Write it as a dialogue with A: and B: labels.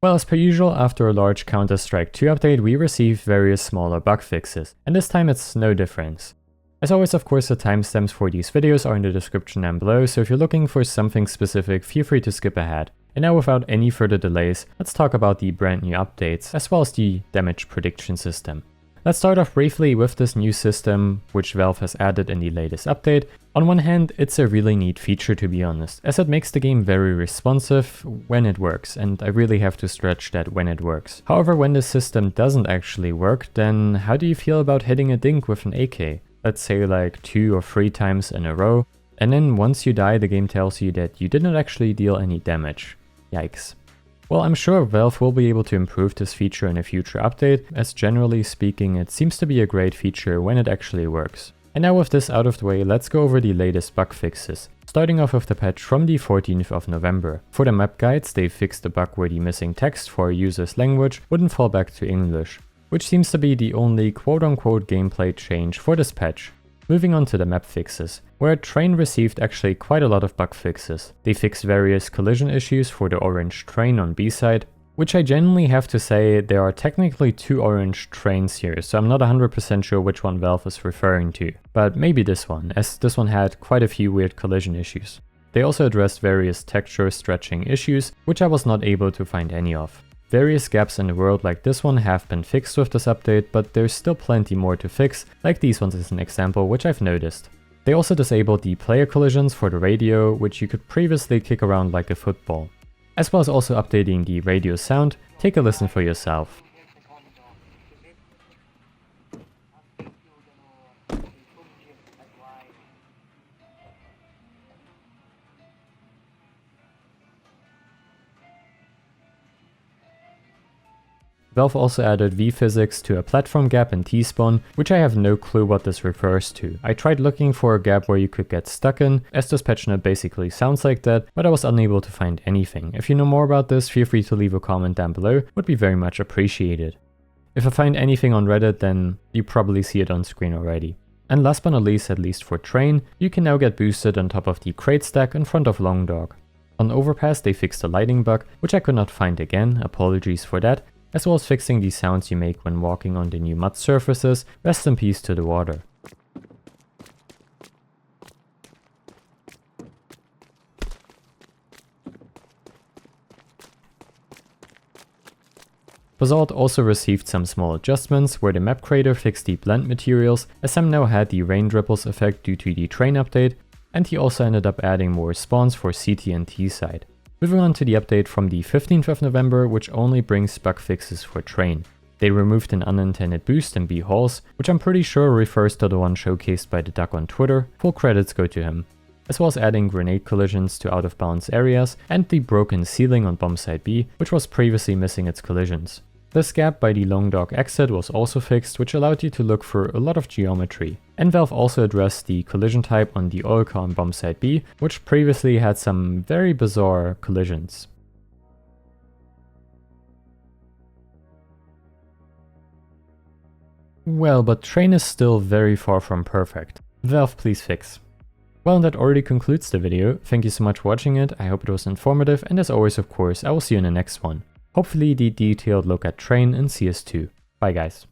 A: Well, as per usual, after a large Counter-Strike 2 update, we received various smaller bug fixes, and this time it's no difference. As always, of course, the timestamps for these videos are in the description down below, so if you're looking for something specific, feel free to skip ahead. And now without any further delays, let's talk about the brand new updates, as well as the damage prediction system. Let's start off briefly with this new system, which Valve has added in the latest update. On one hand, it's a really neat feature to be honest, as it makes the game very responsive when it works, and I really have to stretch that when it works. However, when the system doesn't actually work, then how do you feel about hitting a dink with an AK? Let's say like 2 or 3 times in a row, and then once you die the game tells you that you did not actually deal any damage. Yikes. Well, I'm sure Valve will be able to improve this feature in a future update, as generally speaking it seems to be a great feature when it actually works. And now with this out of the way, let's go over the latest bug fixes. Starting off with the patch from the 14th of November. For the map guides, they fixed the bug where the missing text for a user's language wouldn't fall back to English, which seems to be the only quote-unquote gameplay change for this patch. Moving on to the map fixes, where Train received actually quite a lot of bug fixes. They fixed various collision issues for the orange train on B-side, which I genuinely have to say there are technically 2 orange trains here, so I'm not 100% sure which one Valve is referring to, but maybe this one, as this one had quite a few weird collision issues. They also addressed various texture stretching issues, which I was not able to find any of. Various gaps in the world like this one have been fixed with this update, but there's still plenty more to fix, like these ones as an example, which I've noticed. They also disabled the player collisions for the radio, which you could previously kick around like a football. As well as also updating the radio sound. Take a listen for yourself. Valve also added V-physics to a platform gap in T-spawn, which I have no clue what this refers to. I tried looking for a gap where you could get stuck in, as this patch note basically sounds like that, but I was unable to find anything. If you know more about this, feel free to leave a comment down below, would be very much appreciated. If I find anything on Reddit, then you probably see it on screen already. And last but not least, at least for Train, you can now get boosted on top of the crate stack in front of Long Dog. On Overpass they fixed the lighting bug, which I could not find again, apologies for that, as well as fixing the sounds you make when walking on the new mud surfaces. Rest in peace to the water. Basalt also received some small adjustments, where the map creator fixed the blend materials, as some now had the rain ripples effect due to the Train update, and he also ended up adding more spawns for CT and T side. Moving on to the update from the 15th of November, which only brings bug fixes for Train. They removed an unintended boost in B halls, which I'm pretty sure refers to the one showcased by DuDuck on Twitter, full credits go to him. As well as adding grenade collisions to out of bounds areas, and the broken ceiling on bomb site B, which was previously missing its collisions. This gap by the Long Dog exit was also fixed, which allowed you to look for a lot of geometry. And Valve also addressed the collision type on the oil car on bomb site B, which previously had some very bizarre collisions. Well, but Train is still very far from perfect. Valve, please fix. Well, and that already concludes the video. Thank you so much for watching it, I hope it was informative, and as always of course, I will see you in the next one. Hopefully the detailed look at Train in CS2. Bye guys.